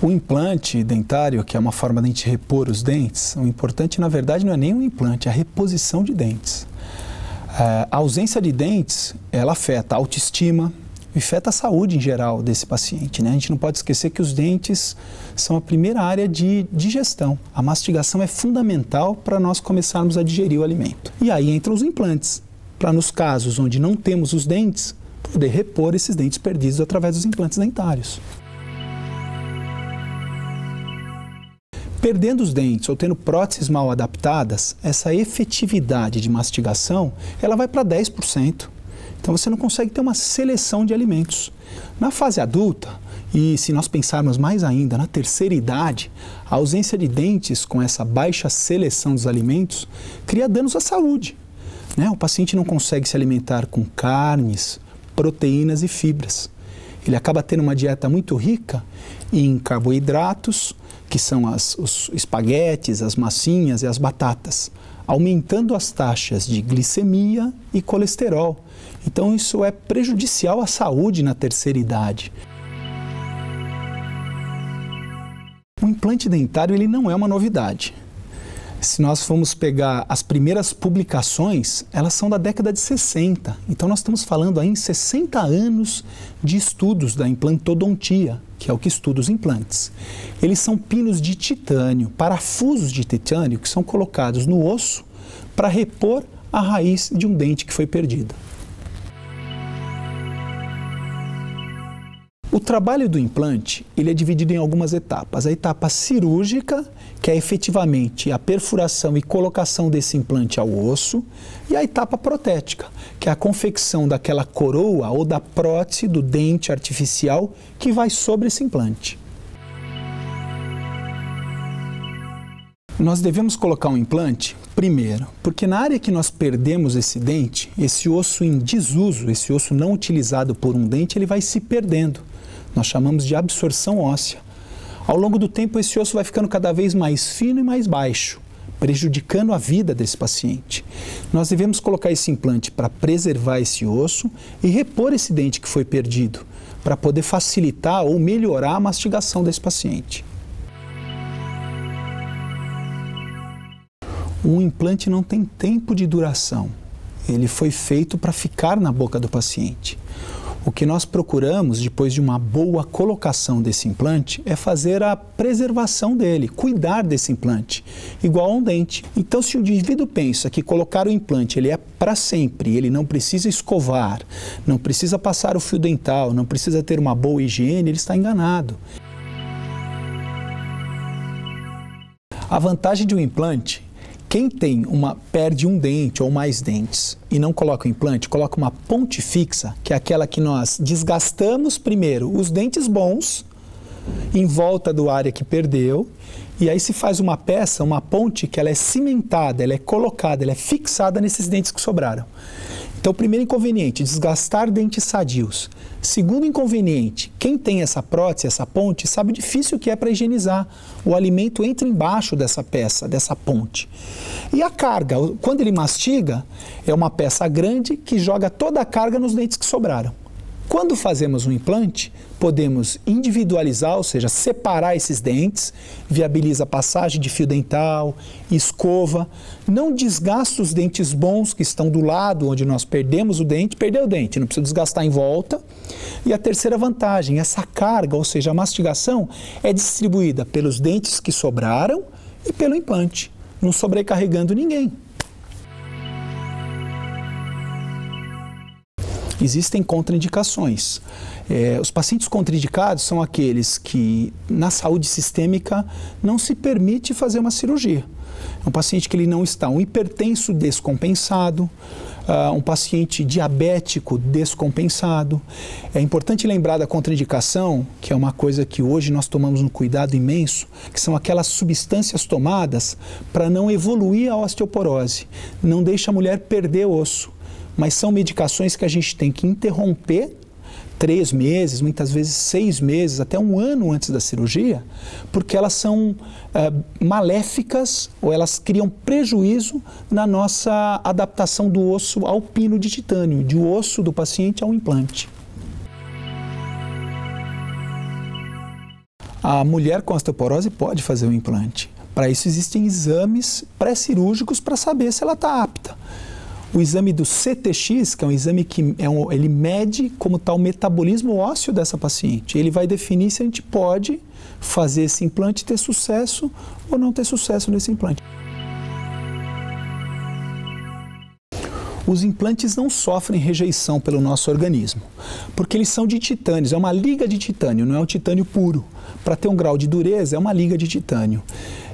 O implante dentário, que é uma forma de a gente repor os dentes, o importante, na verdade, não é nem o implante, é a reposição de dentes. A ausência de dentes, ela afeta a autoestima, afeta a saúde em geral desse paciente, né? A gente não pode esquecer que os dentes são a primeira área de digestão. A mastigação é fundamental para nós começarmos a digerir o alimento. E aí entram os implantes, para nos casos onde não temos os dentes, poder repor esses dentes perdidos através dos implantes dentários. Perdendo os dentes ou tendo próteses mal adaptadas, essa efetividade de mastigação, ela vai para 10%. Então você não consegue ter uma seleção de alimentos. Na fase adulta, e se nós pensarmos mais ainda na terceira idade, a ausência de dentes com essa baixa seleção dos alimentos cria danos à saúde, né? O paciente não consegue se alimentar com carnes, proteínas e fibras. Ele acaba tendo uma dieta muito rica em carboidratos, que são os espaguetes, as massinhas e as batatas, aumentando as taxas de glicemia e colesterol. Então isso é prejudicial à saúde na terceira idade. O implante dentário ele não é uma novidade. Se nós formos pegar as primeiras publicações, elas são da década de 60. Então nós estamos falando aí em 60 anos de estudos da implantodontia, que é o que estuda os implantes. Eles são pinos de titânio, parafusos de titânio que são colocados no osso para repor a raiz de um dente que foi perdido. O trabalho do implante ele é dividido em algumas etapas. A etapa cirúrgica, que é efetivamente a perfuração e colocação desse implante ao osso, e a etapa protética, que é a confecção daquela coroa ou da prótese do dente artificial que vai sobre esse implante. Nós devemos colocar um implante, primeiro, porque na área que nós perdemos esse dente, esse osso em desuso, esse osso não utilizado por um dente, ele vai se perdendo. Nós chamamos de absorção óssea. Ao longo do tempo, esse osso vai ficando cada vez mais fino e mais baixo, prejudicando a vida desse paciente. Nós devemos colocar esse implante para preservar esse osso e repor esse dente que foi perdido, para poder facilitar ou melhorar a mastigação desse paciente. Um implante não tem tempo de duração. Ele foi feito para ficar na boca do paciente. O que nós procuramos, depois de uma boa colocação desse implante, é fazer a preservação dele, cuidar desse implante, igual a um dente. Então, se o indivíduo pensa que colocar o implante ele é para sempre, ele não precisa escovar, não precisa passar o fio dental, não precisa ter uma boa higiene, ele está enganado. A vantagem de um implante, quem perde um dente ou mais dentes e não coloca o implante, coloca uma ponte fixa, que é aquela que nós desgastamos primeiro os dentes bons em volta do área que perdeu, e aí se faz uma peça, uma ponte que ela é cimentada, ela é colocada, ela é fixada nesses dentes que sobraram. Então, primeiro inconveniente, desgastar dentes sadios. Segundo inconveniente, quem tem essa prótese, essa ponte, sabe o difícil que é para higienizar. O alimento entra embaixo dessa peça, dessa ponte. E a carga, quando ele mastiga, é uma peça grande que joga toda a carga nos dentes que sobraram. Quando fazemos um implante, podemos individualizar, ou seja, separar esses dentes, viabiliza a passagem de fio dental, escova, não desgasta os dentes bons que estão do lado onde nós perdemos o dente, perdeu o dente, não precisa desgastar em volta. E a terceira vantagem, essa carga, ou seja, a mastigação, é distribuída pelos dentes que sobraram e pelo implante, não sobrecarregando ninguém. Existem contraindicações. Os pacientes contraindicados são aqueles que, na saúde sistêmica, não se permite fazer uma cirurgia. É um paciente que ele não está, um hipertenso descompensado, um paciente diabético descompensado. É importante lembrar da contraindicação, que é uma coisa que hoje nós tomamos um cuidado imenso, que são aquelas substâncias tomadas para não evoluir a osteoporose, não deixa a mulher perder osso. Mas são medicações que a gente tem que interromper 3 meses, muitas vezes 6 meses, até 1 ano antes da cirurgia, porque elas são maléficas ou elas criam prejuízo na nossa adaptação do osso ao pino de titânio, do osso do paciente ao implante. A mulher com osteoporose pode fazer o implante. Para isso existem exames pré-cirúrgicos para saber se ela está apta. O exame do CTX, que é um exame que ele mede como está o metabolismo ósseo dessa paciente. Ele vai definir se a gente pode fazer esse implante e ter sucesso ou não ter sucesso nesse implante. Os implantes não sofrem rejeição pelo nosso organismo, porque eles são de titânio, é uma liga de titânio, não é um titânio puro. Para ter um grau de dureza, é uma liga de titânio.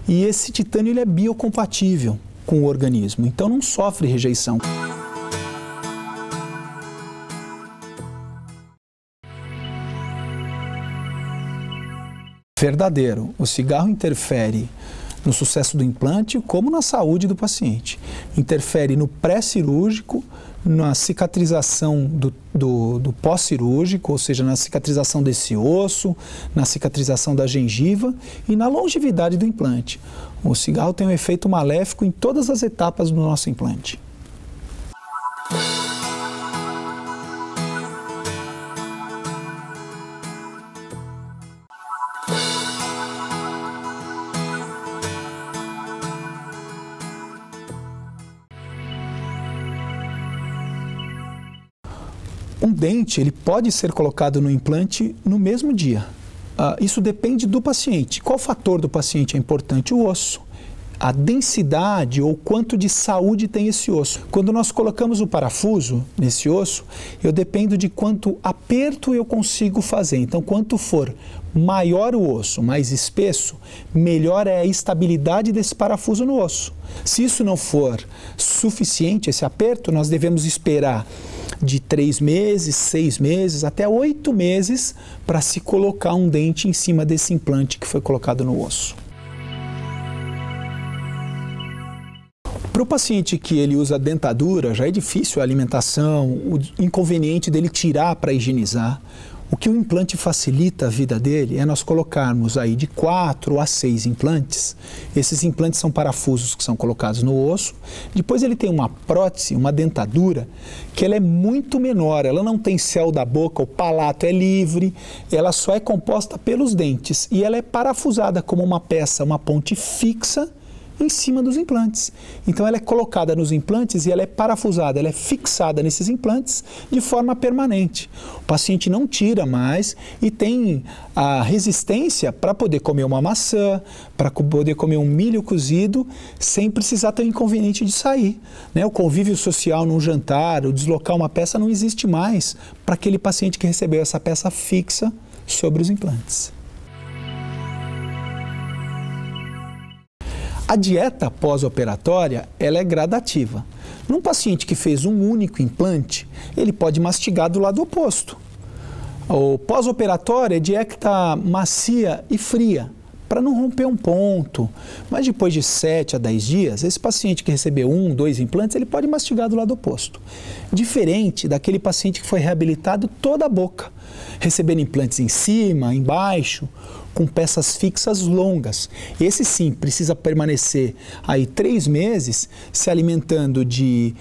E esse titânio ele é biocompatível com o organismo, então não sofre rejeição. Verdadeiro, o cigarro interfere no sucesso do implante como na saúde do paciente. Interfere no pré-cirúrgico, na cicatrização do pós-cirúrgico, ou seja, na cicatrização desse osso, na cicatrização da gengiva e na longevidade do implante. O cigarro tem um efeito maléfico em todas as etapas do nosso implante. Um dente ele pode ser colocado no implante no mesmo dia. Isso depende do paciente. Qual fator do paciente é importante? O osso. A densidade ou quanto de saúde tem esse osso. Quando nós colocamos o parafuso nesse osso, eu dependo de quanto aperto eu consigo fazer. Então, quanto for maior o osso, mais espesso, melhor é a estabilidade desse parafuso no osso. Se isso não for suficiente, esse aperto, nós devemos esperar de 3 meses, 6 meses, até 8 meses para se colocar um dente em cima desse implante que foi colocado no osso. Para o paciente que ele usa dentadura, já é difícil a alimentação, o inconveniente dele tirar para higienizar. O que o implante facilita a vida dele é nós colocarmos aí de 4 a 6 implantes. Esses implantes são parafusos que são colocados no osso. Depois ele tem uma prótese, uma dentadura, que ela é muito menor. Ela não tem céu da boca, o palato é livre, ela só é composta pelos dentes. E ela é parafusada como uma peça, uma ponte fixa, em cima dos implantes. Então ela é colocada nos implantes e ela é parafusada, ela é fixada nesses implantes de forma permanente. O paciente não tira mais e tem a resistência para poder comer uma maçã, para poder comer um milho cozido, sem precisar ter o inconveniente de sair, né? O convívio social num jantar, o deslocar uma peça não existe mais para aquele paciente que recebeu essa peça fixa sobre os implantes. A dieta pós-operatória, ela é gradativa. Num paciente que fez um único implante, ele pode mastigar do lado oposto. O pós-operatório é dieta macia e fria, para não romper um ponto. Mas depois de 7 a 10 dias, esse paciente que recebeu 1, 2 implantes, ele pode mastigar do lado oposto. Diferente daquele paciente que foi reabilitado toda a boca, recebendo implantes em cima, embaixo, com peças fixas longas. Esse sim precisa permanecer aí 3 meses se alimentando de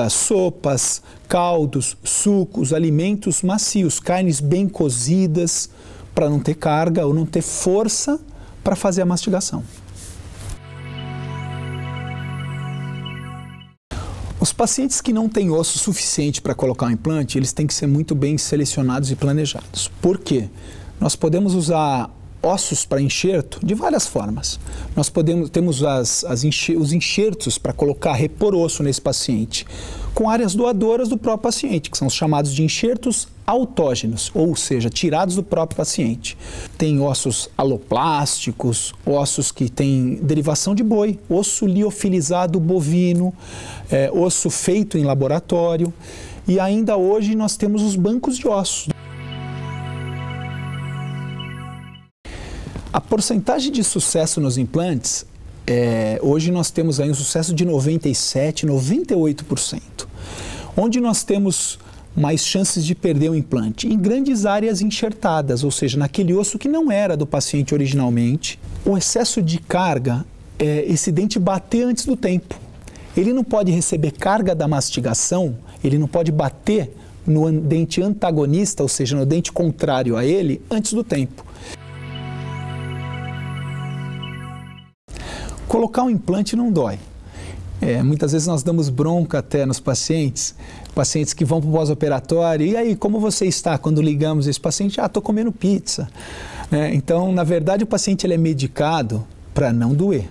sopas, caldos, sucos, alimentos macios, carnes bem cozidas, para não ter carga ou não ter força para fazer a mastigação. Os pacientes que não têm osso suficiente para colocar um implante, eles têm que ser muito bem selecionados e planejados. Por quê? Nós podemos usar ossos para enxerto de várias formas. Nós temos os enxertos para colocar, repor osso nesse paciente, com áreas doadoras do próprio paciente, que são os chamados de enxertos autógenos, ou seja, tirados do próprio paciente. Tem ossos aloplásticos, ossos que têm derivação de boi, osso liofilizado bovino, osso feito em laboratório, e ainda hoje nós temos os bancos de ossos. A porcentagem de sucesso nos implantes, hoje nós temos aí um sucesso de 97%, 98%. Onde nós temos mais chances de perder o implante? Em grandes áreas enxertadas, ou seja, naquele osso que não era do paciente originalmente. O excesso de carga, esse dente bater antes do tempo. Ele não pode receber carga da mastigação, ele não pode bater no dente antagonista, ou seja, no dente contrário a ele, antes do tempo. Colocar um implante não dói. Muitas vezes nós damos bronca até nos pacientes que vão para o pós-operatório. E aí, como você está? Quando ligamos esse paciente, estou comendo pizza. Então, na verdade, o paciente ele é medicado para não doer,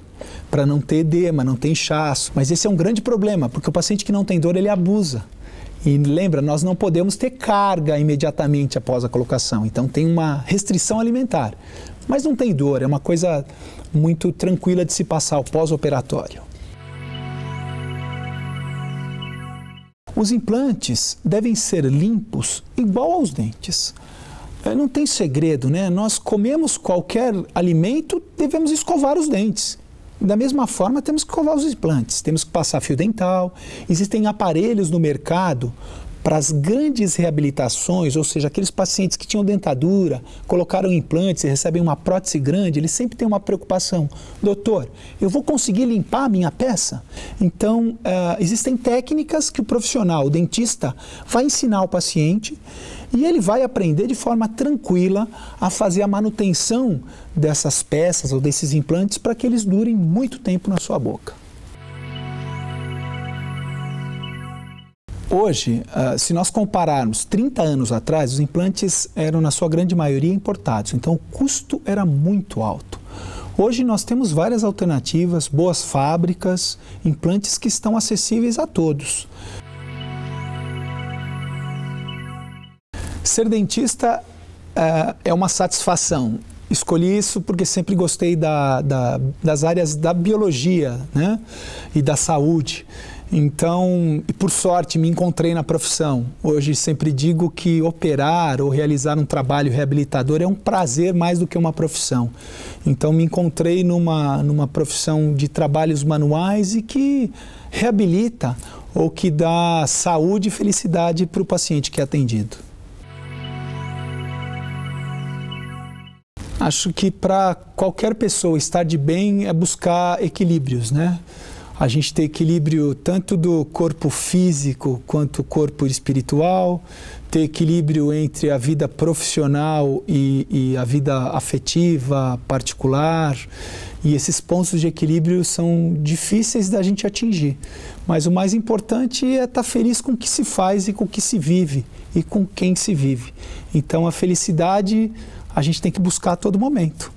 para não ter edema, não ter inchaço. Mas esse é um grande problema, porque o paciente que não tem dor, ele abusa. E lembra, nós não podemos ter carga imediatamente após a colocação. Então, tem uma restrição alimentar. Mas não tem dor, é uma coisa muito tranquila de se passar o pós-operatório. Os implantes devem ser limpos igual aos dentes. Não tem segredo, né? Nós comemos qualquer alimento, devemos escovar os dentes. Da mesma forma, temos que escovar os implantes, temos que passar fio dental. Existem aparelhos no mercado para as grandes reabilitações, ou seja, aqueles pacientes que tinham dentadura, colocaram implantes e recebem uma prótese grande, eles sempre têm uma preocupação. Doutor, eu vou conseguir limpar a minha peça? Então, existem técnicas que o profissional, o dentista, vai ensinar ao paciente e ele vai aprender de forma tranquila a fazer a manutenção dessas peças ou desses implantes para que eles durem muito tempo na sua boca. Hoje, se nós compararmos 30 anos atrás, os implantes eram, na sua grande maioria, importados. Então, o custo era muito alto. Hoje, nós temos várias alternativas, boas fábricas, implantes que estão acessíveis a todos. Ser dentista é uma satisfação. Escolhi isso porque sempre gostei das áreas da biologia, né? E da saúde. Então, por sorte, me encontrei na profissão. Hoje sempre digo que operar ou realizar um trabalho reabilitador é um prazer mais do que uma profissão. Então, me encontrei numa profissão de trabalhos manuais e que reabilita ou que dá saúde e felicidade para o paciente que é atendido. Acho que para qualquer pessoa estar de bem é buscar equilíbrios, né? A gente tem equilíbrio tanto do corpo físico quanto do corpo espiritual, ter equilíbrio entre a vida profissional e a vida afetiva, particular. E esses pontos de equilíbrio são difíceis da gente atingir. Mas o mais importante é estar feliz com o que se faz e com o que se vive e com quem se vive. Então a felicidade a gente tem que buscar a todo momento.